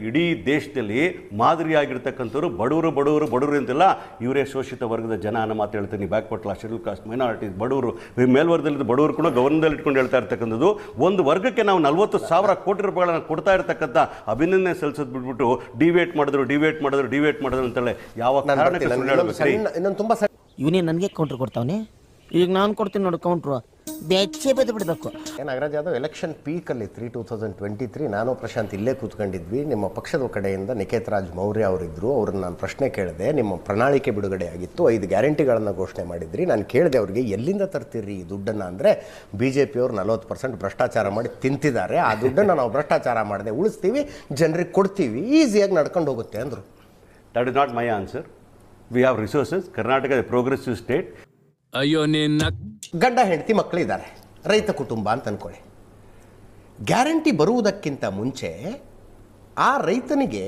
ಇಡೀ ದೇಶದಲ್ಲಿ ಮಾದರಿಯಾಗಿರ್ತಕ್ಕಂಥವ್ರು ಬಡವರು ಅಂತೆಲ್ಲ ಇವರೇ ಶೋಷಿತ ವರ್ಗದ ಜನ ಅನ್ನೋ ಮಾತು ಹೇಳ್ತೀನಿ. Backward class, schedule caste, minorities, ಬಡವರು, ಮೇಲ್ವರ್ಗದಲ್ಲಿ ಬಡವರು ಕೂಡ ಗೌರವದಲ್ಲಿ ಇಟ್ಕೊಂಡು ಹೇಳ್ತಾ ಇರ್ತಕ್ಕಂಥದ್ದು. ಒಂದು ವರ್ಗಕ್ಕೆ ನಾವು 40,000 ಕೋಟಿ ರೂಪಾಯಿಗಳನ್ನ ಕೊಡ್ತಾ ಇರ್ತಕ್ಕಂಥ ಅಭಿನಂದನೆ ಸಲ್ಲಿಸೋದು ಬಿಟ್ಬಿಟ್ಟು ಡಿವೇಟ್ ಮಾಡಿದ್ರು ಅಂತೇಳಿ ಯಾವ ಕಾರಣಕ್ಕೆ ಇವನೇ ನನಗೆ ಕೌಂಟ್ರ್ ಕೊಡ್ತಾವನೆ. ಈಗ ನಾನು ಕೊಡ್ತೀನಿ ನೋಡಿ ಕೌಂಟ್ರು, ಬೆಚ್ಚೆ ಬೆದ್ದು ಬಿಡಬೇಕು. ನಾಗರಾಜ್ ಯಾದವ್ ಎಲೆಕ್ಷನ್ ಪೀಕಲ್ಲಿ 2023 ನಾನು ಪ್ರಶಾಂತ್ ಇಲ್ಲೇ ಕೂತ್ಕೊಂಡಿದ್ವಿ. ನಿಮ್ಮ ಪಕ್ಷದ ಕಡೆಯಿಂದ ನಿಖೇತ್ ರಾಜ್ ಮೌರ್ಯ ಅವರಿದ್ದರು. ಅವ್ರನ್ನ ನಾನು ಪ್ರಶ್ನೆ ಕೇಳಿದೆ. ನಿಮ್ಮ ಪ್ರಣಾಳಿಕೆ ಬಿಡುಗಡೆ ಆಗಿತ್ತು, 5 ಗ್ಯಾರಂಟಿಗಳನ್ನು ಘೋಷಣೆ ಮಾಡಿದ್ರಿ. ನಾನು ಕೇಳಿದೆ ಅವ್ರಿಗೆ ಎಲ್ಲಿಂದ ತರ್ತೀರಿ ಈ ದುಡ್ಡನ್ನು ಅಂದರೆ BJP ಅವರು 40% ಭ್ರಷ್ಟಾಚಾರ ಮಾಡಿ ತಿಂತಿದ್ದಾರೆ, ಆ ದುಡ್ಡನ್ನು ನಾವು ಭ್ರಷ್ಟಾಚಾರ ಮಾಡದೆ ಉಳಿಸ್ತೀವಿ, ಜನರಿಗೆ ಕೊಡ್ತೀವಿ, ಈಸಿಯಾಗಿ ನಡ್ಕೊಂಡು ಹೋಗುತ್ತೆ ಅಂದರು. That is not my answer. We have resources. Karnataka progressive state. ಅಯ್ಯೋ ನಿನ್ನ ಗಂಡ ಹೆಂಡತಿ ಮಕ್ಕಳಿದ್ದಾರೆ, ರೈತ ಕುಟುಂಬ ಅಂತ ಅಂದ್ಕೊಳ್ಳಿ. ಗ್ಯಾರಂಟಿ ಬರುವುದಕ್ಕಿಂತ ಮುಂಚೆ ಆ ರೈತನಿಗೆ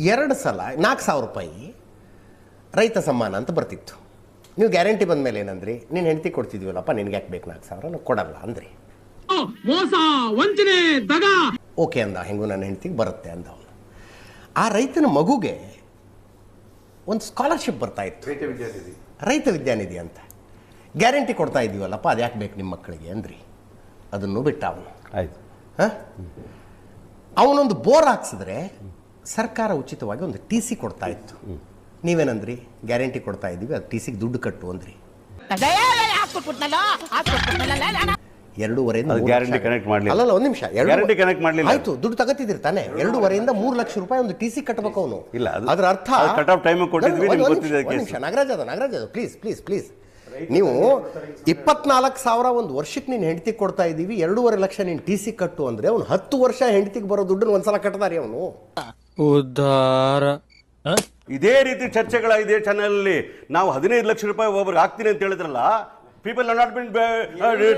2 ಸಲ 4,000 ರೂಪಾಯಿ ರೈತ ಸಮ್ಮಾನ ಅಂತ ಬರ್ತಿತ್ತು. ನೀವು ಗ್ಯಾರಂಟಿ ಬಂದ ಮೇಲೆ ಏನಂದ್ರಿ? ನೀನು ಹೆಂಡತಿ ಕೊಡ್ತಿದ್ವಲ್ಲಪ್ಪ, ನಿನ್ಗೆ ಯಾಕೆ ಬೇಕು 4,000? ನಾನು ಕೊಡಲ್ಲ ಅಂದ್ರಿ. ಓಕೆ ಅಂದ, ಹೆಂಗೂ ನನ್ನ ಹೆಂಡತಿಗೆ ಬರುತ್ತೆ ಅಂದ ಅವನು. ಆ ರೈತನ ಮಗುಗೆ ಒಂದು ಸ್ಕಾಲರ್ಶಿಪ್ ಬರ್ತಾ ಇತ್ತು, ರೈತ ವಿದ್ಯಾನಿಧಿ ಅಂತ. ಗ್ಯಾರಂಟಿ ಕೊಡ್ತಾ ಇದ್ದೀವಲ್ಲಪ್ಪ, ಅದು ಯಾಕೆ ಬೇಕು ನಿಮ್ಮ ಮಕ್ಕಳಿಗೆ ಅಂದ್ರಿ. ಅದನ್ನು ಬಿಟ್ಟ ಅವನು. ಆಯ್ತು. ಅವನೊಂದು ಬೋರ್ ಹಾಕ್ಸಿದ್ರೆ ಸರ್ಕಾರ ಉಚಿತವಾಗಿ ಒಂದು TC ಕೊಡ್ತಾ ಇತ್ತು. ನೀವೇನಂದ್ರಿ? ಗ್ಯಾರಂಟಿ ಕೊಡ್ತಾ ಇದ್ದೀವಿ, ಅದು TCಗೆ ದುಡ್ಡು ಕಟ್ಟು ಅಂದ್ರಿ. 2.5 ಗ್ಯಾರಂಟಿ ಕನೆಕ್ಟ್ ಮಾಡಲಿಲ್ಲ. ಅಲ್ಲಲ್ಲ, ಒಂದು ನಿಮಿಷ. ಗ್ಯಾರಂಟಿ ಕನೆಕ್ಟ್ ಮಾಡಲಿಲ್ಲ. ಆಯ್ತು, ದುಡ್ಡು ತಗೋತಿದ್ರಿ ತಾನೆ. 2.5 3 ಲಕ್ಷ ರೂಪಾಯಿ ಒಂದು TC ಕಟ್ಟಬೇಕು ಅವನು. ಇಲ್ಲ, ಅದರ ಅರ್ಥ ಕಟ್ ಆಫ್ ಟೈಮ್ ಕೊಟ್ಟಿದ್ವಿ. ನಾಗರಾಜ್ ಯಾದವ್ ಪ್ಲೀಸ್ ನೀವು 24,000 ಒಂದು ವರ್ಷಕ್ಕೆ ನೀನು ಹೆಂಡತಿಗೆ ಕೊಡ್ತಾ ಇದ್ದೀವಿ, 2.5 ಲಕ್ಷ ನೀನು TC ಕಟ್ಟು ಅಂದ್ರೆ ಅವನು 10 ವರ್ಷ ಹೆಂಡತಿಗೆ ಬರೋ ದುಡ್ಡನ್ನು ಒಂದ್ಸಲ ಕಟ್ಟದಾರಿ ಅವನು. ಉದ್ಧಾರ. ಇದೇ ರೀತಿ ಚರ್ಚೆಗಳ ಇದೇ ಚಾನೆಲ್ ಅಲ್ಲಿ ನಾವು 15 ಲಕ್ಷ ರೂಪಾಯಿ ಒಬ್ಬರಿಗೆ ಹಾಕ್ತೀನಿ ಅಂತ ಹೇಳಿದ್ರಲ್ಲ. People are not bin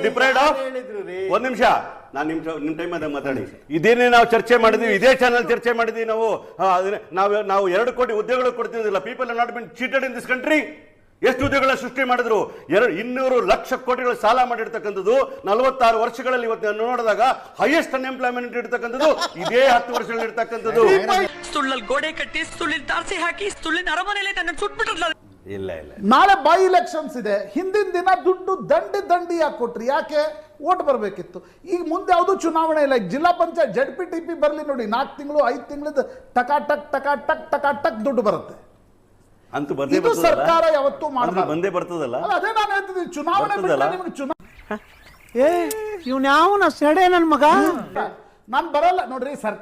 deprived of. ಒಂದು ನಿಮಿಷ, ನಾನು ನಿಮ್ಮ ಟೈಮ್ ಅದ ಮಾತಾಡಿ. ಇದೇನೇ ನಾವು ಚರ್ಚೆ ಮಾಡಿದ್ವಿ, ಇದೇ ಚಾನಲ್ ಚರ್ಚೆ ಮಾಡಿದ್ವಿ ನಾವು. ನಾವು 2 ಕೋಟಿ ಉದ್ಯೋಗಗಳು ಕೊಡ್ತಿದ್ದಿಲ್ಲ. People are not been cheated in this country. ಎಷ್ಟು ಉದ್ಯೋಗಗಳ ಸೃಷ್ಟಿ ಮಾಡಿದ್ರು? 200 ಲಕ್ಷ ಕೋಟಿಗಳ ಸಾಲ ಮಾಡಿರ್ತಕ್ಕಂಥದ್ದು 46 ವರ್ಷಗಳಲ್ಲಿ ಇವತ್ತು ನೋಡಿದಾಗ ಹೈಯೆಸ್ಟ್ ಅನ್ಎಂಪ್ಲಾಯ್ಮೆಂಟ್ ಇರ್ತಕ್ಕಂಥದ್ದು ಇದೇ 10 ವರ್ಷಗಳಲ್ಲಿ ಇರ್ತಕ್ಕಂಥದ್ದು. ಸುಳ್ಳಲ್ಲಿ ಗೋಡೆ ಕಟ್ಟಿ, ಸುಳ್ಳಿನ ತಾರಸಿ ಹಾಕಿ, ಸುಳ್ಳಿನ ಅರಮನೆಯಲ್ಲಿ ನನ್ನ ಸುಟ್ಬಿಟ್ರಲ್ಲ. ಇಲ್ಲ, ನಾಳೆ ಬೈ ಎಲೆಕ್ಷನ್ಸ್ ಇದೆ. ಹಿಂದಿನ ದಿನ ದುಡ್ಡು ದಂಡಿಯಾಗಿ ಕೊಟ್ರಿ. ಯಾಕೆ? ಓಟ್ ಬರಬೇಕಿತ್ತು. ಈಗ ಮುಂದೆ ಯಾವುದು ಚುನಾವಣೆ ಇಲ್ಲ. ಈಗ ಜಿಲ್ಲಾ ಪಂಚಾಯತ್ ZPTP ಬರಲಿ ನೋಡಿ, 4 ತಿಂಗಳು 5 ತಿಂಗಳದ ಟಕ್ ದುಡ್ಡು ಬರುತ್ತೆ. ಅಂತೂ ಬಂದೇ ಇದು ಸರ್ಕಾರ ಯಾವತ್ತೂ ಮಾಡಬಾರದು. ಬಂದೇ ಬರ್ತದಲ್ಲ. ಅದೇ ನಾನು ಹೇಳ್ತಿದ್ದೀನಿ, ಚುನಾವಣೆ ಬಿಟ್ಟರೆ ನಿಮಗೆ ಇವ್ನು ಯಾವನ ಸೆಡೆ ನನ್ನ ಮಗ. ನಾನು ಬರಲ್ಲ ನೋಡ್ರಿ. ಸರ್ಕಾರ